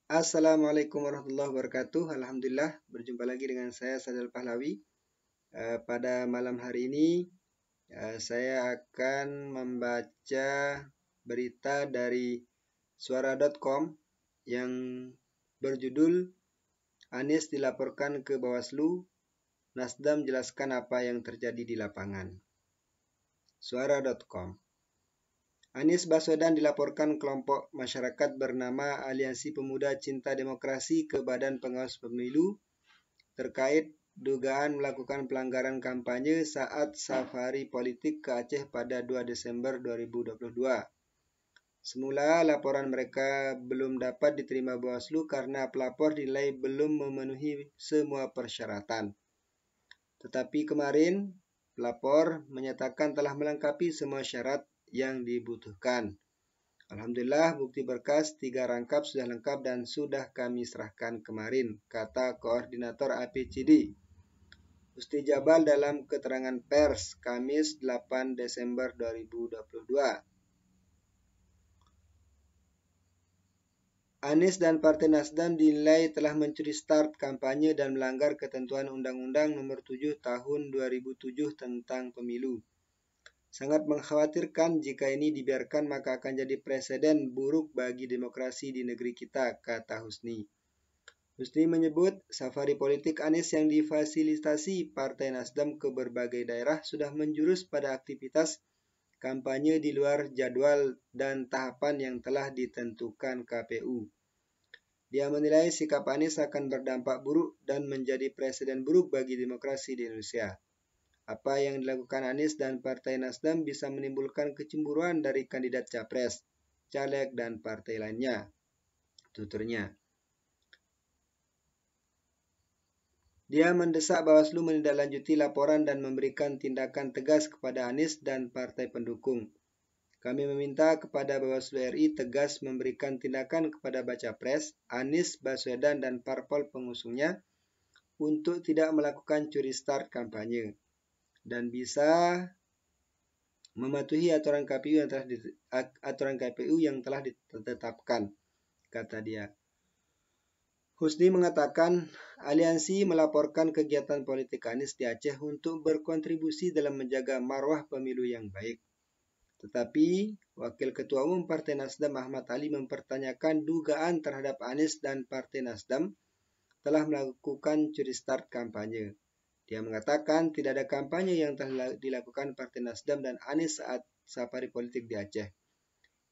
Assalamualaikum warahmatullahi wabarakatuh. Alhamdulillah, berjumpa lagi dengan saya Sadal Pahlawi. Pada malam hari ini, saya akan membaca berita dari suara.com yang berjudul Anies dilaporkan ke Bawaslu, Nasdem jelaskan apa yang terjadi di lapangan. Suara.com. Anies Baswedan dilaporkan kelompok masyarakat bernama Aliansi Pemuda Cinta Demokrasi ke Badan Pengawas Pemilu terkait dugaan melakukan pelanggaran kampanye saat safari politik ke Aceh pada 2 Desember 2022. Semula laporan mereka belum dapat diterima Bawaslu karena pelapor dinilai belum memenuhi semua persyaratan. Tetapi kemarin, pelapor menyatakan telah melengkapi semua syarat yang dibutuhkan. Alhamdulillah, bukti berkas 3 rangkap sudah lengkap dan sudah kami serahkan kemarin, kata Koordinator APCD. Husni Jabal dalam keterangan pers Kamis 8 Desember 2022. Anies dan Partai Nasdem dinilai telah mencuri start kampanye dan melanggar ketentuan Undang-Undang Nomor 7 Tahun 2007 tentang Pemilu. Sangat mengkhawatirkan jika ini dibiarkan maka akan jadi presiden buruk bagi demokrasi di negeri kita, kata Husni. Husni menyebut safari politik Anies yang difasilitasi Partai Nasdem ke berbagai daerah sudah menjurus pada aktivitas kampanye di luar jadwal dan tahapan yang telah ditentukan KPU. Dia menilai sikap Anies akan berdampak buruk dan menjadi presiden buruk bagi demokrasi di Indonesia. Apa yang dilakukan Anies dan Partai Nasdem bisa menimbulkan kecemburuan dari kandidat capres, caleg, dan partai lainnya, tuturnya. Dia mendesak Bawaslu menindaklanjuti laporan dan memberikan tindakan tegas kepada Anies dan partai pendukung. Kami meminta kepada Bawaslu RI tegas memberikan tindakan kepada Baca Pres, Anies Baswedan, dan parpol pengusungnya untuk tidak melakukan curi start kampanye dan bisa mematuhi aturan KPU yang telah ditetapkan, kata dia. Husni mengatakan aliansi melaporkan kegiatan politik Anies di Aceh untuk berkontribusi dalam menjaga marwah pemilu yang baik. Tetapi Wakil Ketua Umum Partai Nasdem Ahmad Ali mempertanyakan dugaan terhadap Anies dan Partai Nasdem telah melakukan curi start kampanye. Dia mengatakan tidak ada kampanye yang telah dilakukan Partai Nasdem dan Anies saat safari politik di Aceh.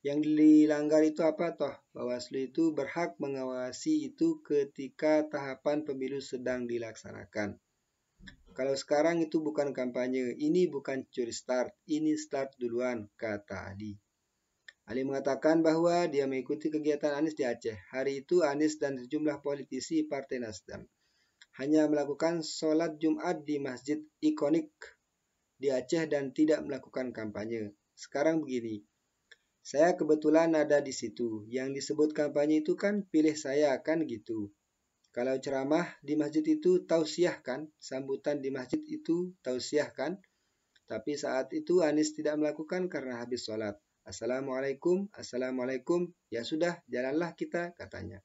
Yang dilanggar itu apa toh? Bawaslu itu berhak mengawasi itu ketika tahapan pemilu sedang dilaksanakan. Kalau sekarang itu bukan kampanye, ini bukan curi start, ini start duluan, kata Ali. Ali mengatakan bahwa dia mengikuti kegiatan Anies di Aceh. Hari itu Anies dan sejumlah politisi Partai Nasdem hanya melakukan sholat Jumat di masjid ikonik di Aceh dan tidak melakukan kampanye. Sekarang begini, saya kebetulan ada di situ. Yang disebut kampanye itu kan pilih saya, kan gitu. Kalau ceramah di masjid itu tausiah kan, sambutan di masjid itu tausiah kan. Tapi saat itu Anies tidak melakukan karena habis sholat. Assalamualaikum, assalamualaikum, ya sudah jalanlah kita, katanya.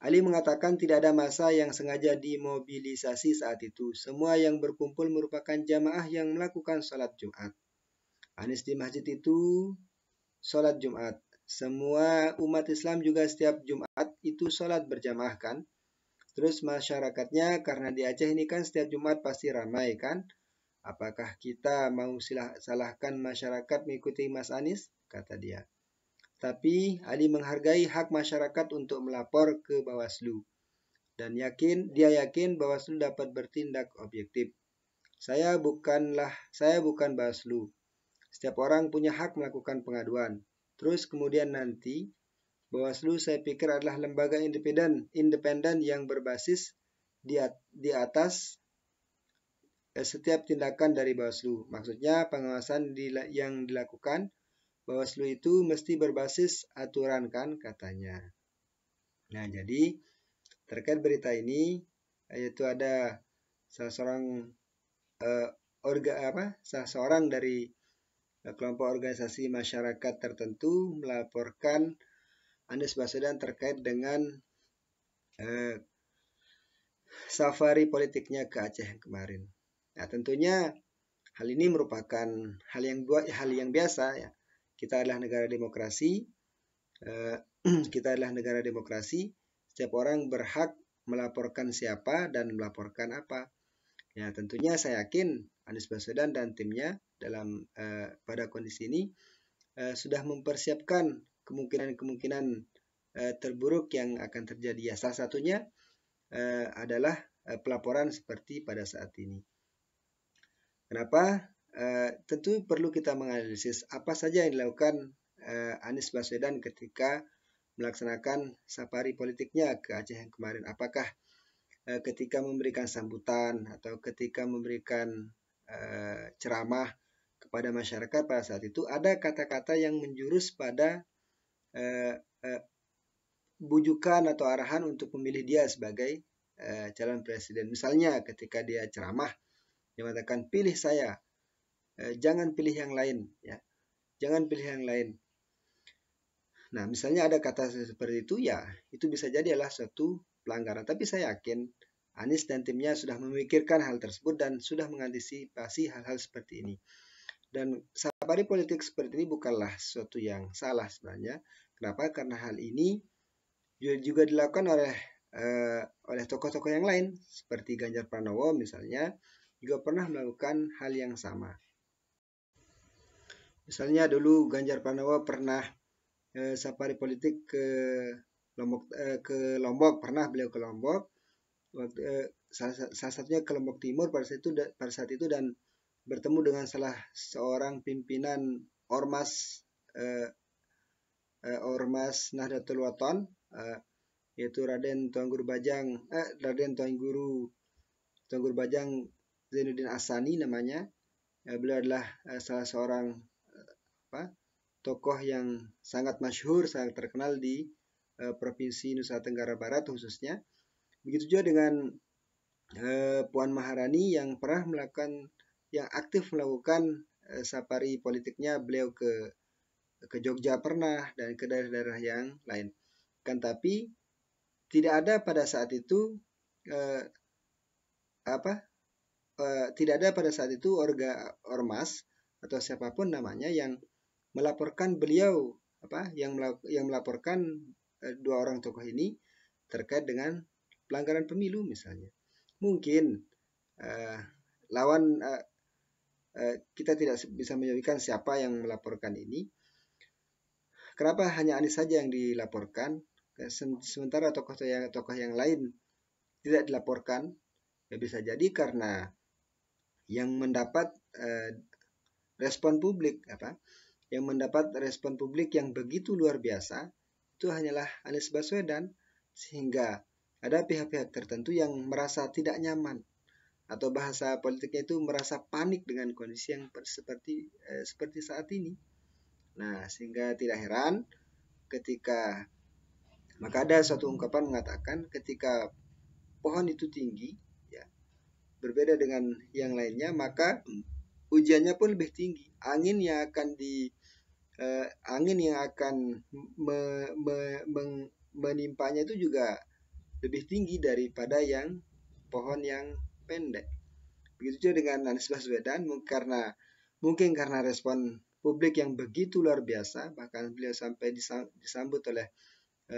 Ali mengatakan tidak ada massa yang sengaja dimobilisasi saat itu. Semua yang berkumpul merupakan jamaah yang melakukan sholat Jumat. Anies di masjid itu sholat Jumat. Semua umat Islam juga setiap Jumat itu sholat berjamaah kan. Terus masyarakatnya karena di Aceh ini kan setiap Jumat pasti ramai kan. Apakah kita mau salahkan masyarakat mengikuti Mas Anies? Kata dia. Tapi Ali menghargai hak masyarakat untuk melapor ke Bawaslu dan dia yakin Bawaslu dapat bertindak objektif. Saya bukan Bawaslu. Setiap orang punya hak melakukan pengaduan. Terus kemudian nanti Bawaslu saya pikir adalah lembaga independen yang berbasis di atas setiap tindakan dari Bawaslu. Maksudnya pengawasan yang dilakukan Bawaslu itu mesti berbasis aturan kan, katanya. Nah, jadi terkait berita ini yaitu ada salah seorang dari kelompok organisasi masyarakat tertentu melaporkan Anies Baswedan terkait dengan safari politiknya ke Aceh kemarin. Nah, tentunya hal ini merupakan hal yang biasa ya. Kita adalah negara demokrasi. Kita adalah negara demokrasi. Setiap orang berhak melaporkan siapa dan melaporkan apa. Ya, tentunya saya yakin Anies Baswedan dan timnya dalam pada kondisi ini sudah mempersiapkan kemungkinan-kemungkinan terburuk yang akan terjadi. Ya, salah satunya adalah pelaporan seperti pada saat ini. Kenapa? Tentu perlu kita menganalisis apa saja yang dilakukan Anies Baswedan ketika melaksanakan safari politiknya ke Aceh yang kemarin. Apakah ketika memberikan sambutan atau ketika memberikan ceramah kepada masyarakat pada saat itu ada kata-kata yang menjurus pada bujukan atau arahan untuk memilih dia sebagai calon presiden. Misalnya ketika dia ceramah, dia mengatakan pilih saya, jangan pilih yang lain, ya, jangan pilih yang lain. Nah, misalnya ada kata seperti itu, ya, itu bisa jadi adalah suatu pelanggaran. Tapi saya yakin Anies dan timnya sudah memikirkan hal tersebut dan sudah mengantisipasi hal-hal seperti ini. Dan safari politik seperti ini bukanlah sesuatu yang salah sebenarnya. Kenapa? Karena hal ini juga dilakukan oleh tokoh-tokoh yang lain seperti Ganjar Pranowo misalnya juga pernah melakukan hal yang sama. Misalnya dulu Ganjar Pranowo pernah safari politik ke Lombok, pernah beliau ke Lombok. Salah satunya ke Lombok Timur pada saat itu dan bertemu dengan salah seorang pimpinan ormas Nahdlatul Wathon, yaitu Raden Tuangguru Bajang Zainuddin Asani namanya. Beliau adalah salah seorang tokoh yang sangat masyhur, sangat terkenal di Provinsi Nusa Tenggara Barat khususnya. Begitu juga dengan Puan Maharani yang aktif melakukan safari politiknya. Beliau ke Jogja pernah dan ke daerah-daerah yang lain. Kan tapi tidak ada pada saat itu ormas atau siapapun namanya yang melaporkan beliau yang melaporkan dua orang tokoh ini terkait dengan pelanggaran pemilu misalnya. Mungkin kita tidak bisa menyebutkan siapa yang melaporkan ini. Kenapa hanya Anies saja yang dilaporkan sementara tokoh yang lain tidak dilaporkan? Ya bisa jadi karena yang mendapat respon publik yang begitu luar biasa itu hanyalah Anies Baswedan, sehingga ada pihak-pihak tertentu yang merasa tidak nyaman atau bahasa politiknya itu merasa panik dengan kondisi yang seperti saat ini. Nah, sehingga tidak heran maka ada suatu ungkapan mengatakan ketika pohon itu tinggi, ya, berbeda dengan yang lainnya, maka hujannya pun lebih tinggi. Angin yang akan menimpanya itu juga lebih tinggi daripada yang pohon yang pendek. Begitu juga dengan Anies Baswedan, mungkin karena respon publik yang begitu luar biasa, bahkan beliau sampai disambut oleh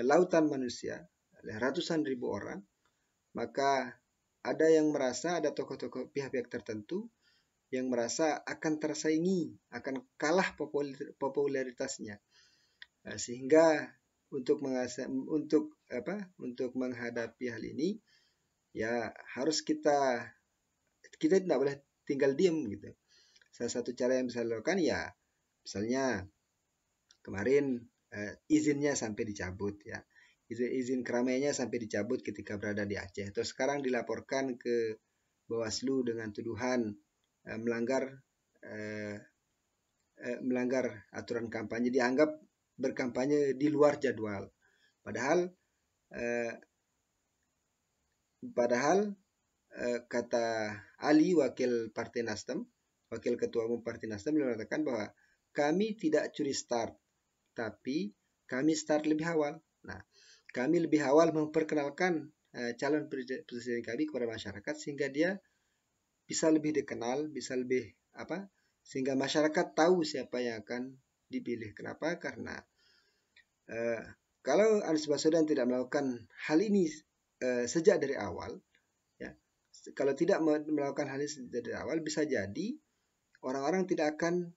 lautan manusia, oleh ratusan ribu orang, maka ada tokoh-tokoh pihak-pihak tertentu yang merasa akan tersaingi, akan kalah popularitasnya, sehingga untuk menghadapi hal ini, ya harus kita tidak boleh tinggal diam gitu. Salah satu cara yang bisa dilakukan ya misalnya kemarin izinnya sampai dicabut, ya, izin keramaiannya sampai dicabut ketika berada di Aceh. Terus sekarang dilaporkan ke Bawaslu dengan tuduhan melanggar aturan kampanye, dianggap berkampanye di luar jadwal. Padahal kata Ali, wakil ketua umum Partai Nasdem, mengatakan bahwa kami tidak curi start, tapi kami start lebih awal. Nah, kami lebih awal memperkenalkan calon presiden kami kepada masyarakat sehingga dia bisa lebih dikenal, bisa lebih sehingga masyarakat tahu siapa yang akan dipilih. Kenapa? Karena kalau Anies Baswedan tidak melakukan hal ini sejak dari awal, ya, kalau tidak melakukan hal ini sejak dari awal, bisa jadi orang-orang tidak akan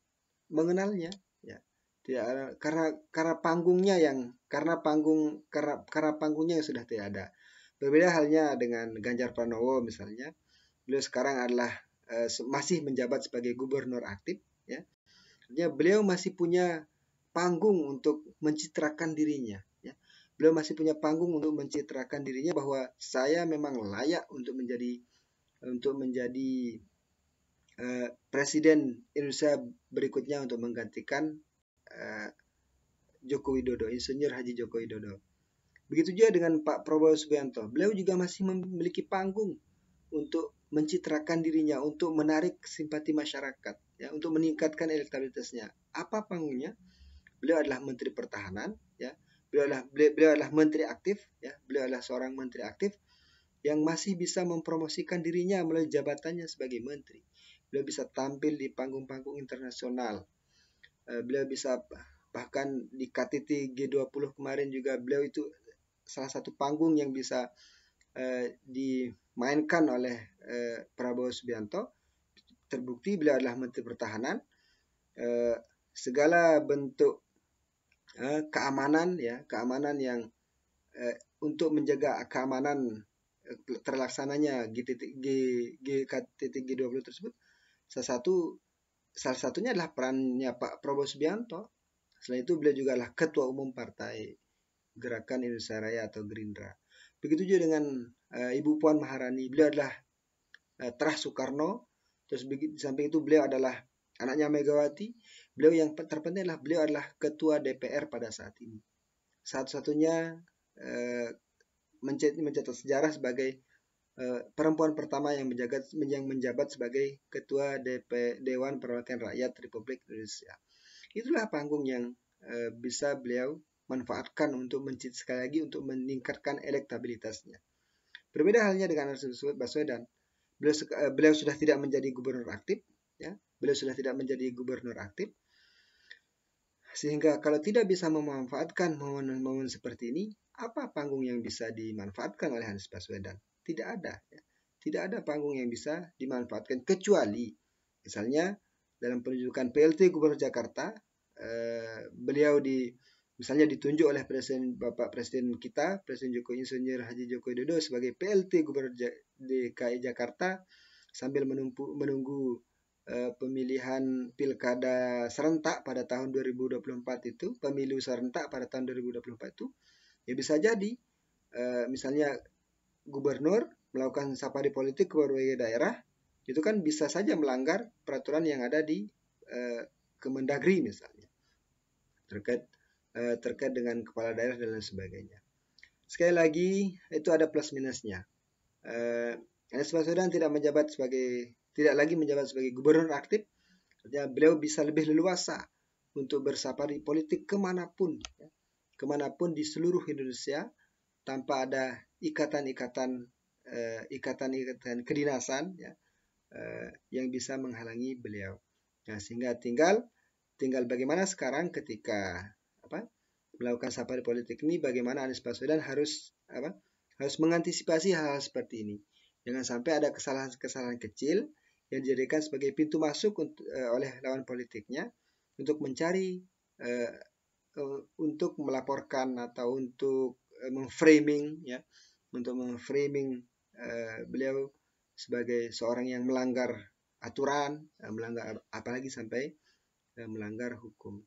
mengenalnya, ya. Tidak, karena panggungnya yang sudah tidak ada. Berbeda halnya dengan Ganjar Pranowo misalnya, beliau sekarang adalah masih menjabat sebagai gubernur aktif, ya. Artinya beliau masih punya panggung untuk mencitrakan dirinya, ya. Beliau masih punya panggung untuk mencitrakan dirinya bahwa saya memang layak untuk menjadi presiden Indonesia berikutnya untuk menggantikan Joko Widodo, Insinyur Haji Joko Widodo. Begitu juga dengan Pak Prabowo Subianto. Beliau juga masih memiliki panggung untuk mencitrakan dirinya, untuk menarik simpati masyarakat, ya, untuk meningkatkan elektabilitasnya. Apa panggungnya? Beliau adalah Menteri Pertahanan, ya. Beliau adalah menteri aktif, ya. Beliau adalah seorang menteri aktif yang masih bisa mempromosikan dirinya melalui jabatannya sebagai menteri. Beliau bisa tampil di panggung-panggung internasional. Beliau bisa bahkan di KTT G20 kemarin juga beliau itu salah satu panggung yang bisa dimainkan oleh Prabowo Subianto. Terbukti beliau adalah Menteri Pertahanan. Segala bentuk keamanan, ya, keamanan yang untuk menjaga keamanan terlaksananya KTT G20 tersebut, salah satunya adalah perannya Pak Prabowo Subianto. Selain itu beliau juga adalah Ketua Umum Partai Gerakan Indonesia Raya atau Gerindra. Begitu juga dengan Ibu Puan Maharani, beliau adalah Terah Soekarno. Terus di samping itu beliau adalah anaknya Megawati. Beliau yang terpenting adalah beliau adalah Ketua DPR pada saat ini. Satu-satunya mencatat sejarah sebagai perempuan pertama yang menjabat sebagai Ketua Dewan Perwakilan Rakyat Republik Indonesia. Itulah panggung yang bisa beliau manfaatkan untuk sekali lagi untuk meningkatkan elektabilitasnya. Berbeda halnya dengan Anies Baswedan. Beliau sudah tidak menjadi gubernur aktif, ya. Beliau sudah tidak menjadi gubernur aktif. Sehingga kalau tidak bisa memanfaatkan momen-momen seperti ini, apa panggung yang bisa dimanfaatkan oleh Anies Baswedan? Tidak ada, ya. Tidak ada panggung yang bisa dimanfaatkan kecuali misalnya dalam penunjukan PLT Gubernur Jakarta, beliau misalnya ditunjuk oleh Bapak Presiden kita, Presiden Insinyur Haji Joko Widodo sebagai PLT Gubernur DKI Jakarta sambil menunggu pemilihan pilkada serentak pada tahun 2024 itu, pemilu serentak pada tahun 2024 itu, ya bisa jadi misalnya gubernur melakukan safari politik ke berbagai daerah, itu kan bisa saja melanggar peraturan yang ada di Kemendagri misalnya, terkait dengan kepala daerah dan lain sebagainya. Sekali lagi, itu ada plus minusnya. Anies Baswedan tidak lagi menjabat sebagai gubernur aktif, artinya beliau bisa lebih leluasa untuk bersafari politik kemanapun, ya, kemanapun di seluruh Indonesia tanpa ada ikatan-ikatan kedinasan, ya, yang bisa menghalangi beliau. Nah, sehingga tinggal bagaimana sekarang ketika melakukan safari politik ini, bagaimana Anies Baswedan harus mengantisipasi hal-hal seperti ini. Jangan sampai ada kesalahan-kesalahan kecil yang dijadikan sebagai pintu masuk oleh lawan politiknya untuk mencari, untuk melaporkan atau untuk memframing, ya, untuk memframing beliau sebagai seorang yang melanggar aturan, apalagi sampai melanggar hukum.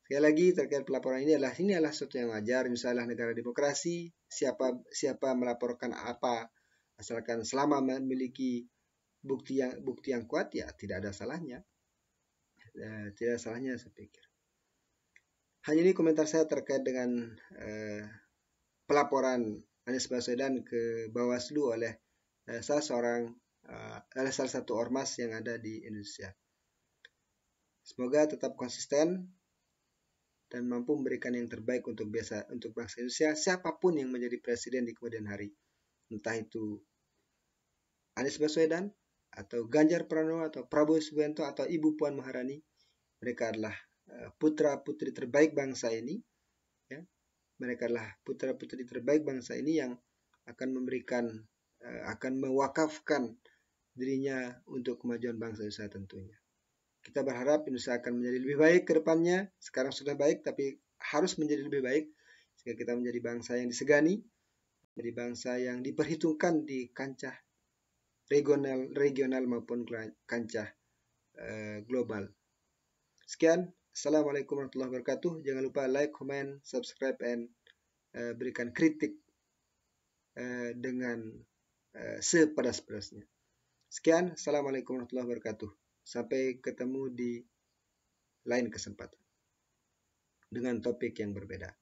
Sekali lagi terkait pelaporan ini adalah sesuatu yang wajar. Misalnya negara demokrasi, siapa melaporkan apa, asalkan selama memiliki bukti yang kuat, ya tidak ada salahnya. Tidak ada salahnya saya pikir. Hanya ini komentar saya terkait dengan pelaporan Anies Baswedan ke Bawaslu oleh salah satu ormas yang ada di Indonesia. Semoga tetap konsisten, dan mampu memberikan yang terbaik untuk bangsa Indonesia, siapapun yang menjadi presiden di kemudian hari. Entah itu Anies Baswedan, atau Ganjar Pranowo, atau Prabowo Subianto, atau Ibu Puan Maharani. Mereka adalah putra-putri terbaik bangsa ini. Ya. Mereka adalah putra-putri terbaik bangsa ini yang akan memberikan, akan mewakafkan dirinya untuk kemajuan bangsa Indonesia tentunya. Kita berharap Indonesia akan menjadi lebih baik ke depannya. Sekarang sudah baik, tapi harus menjadi lebih baik. Sehingga kita menjadi bangsa yang disegani, menjadi bangsa yang diperhitungkan di kancah regional maupun kancah global. Sekian. Assalamualaikum warahmatullahi wabarakatuh. Jangan lupa like, comment, subscribe, and berikan kritik dengan sepedas-pedasnya. Sekian. Assalamualaikum warahmatullahi wabarakatuh. Sampai ketemu di lain kesempatan dengan topik yang berbeda.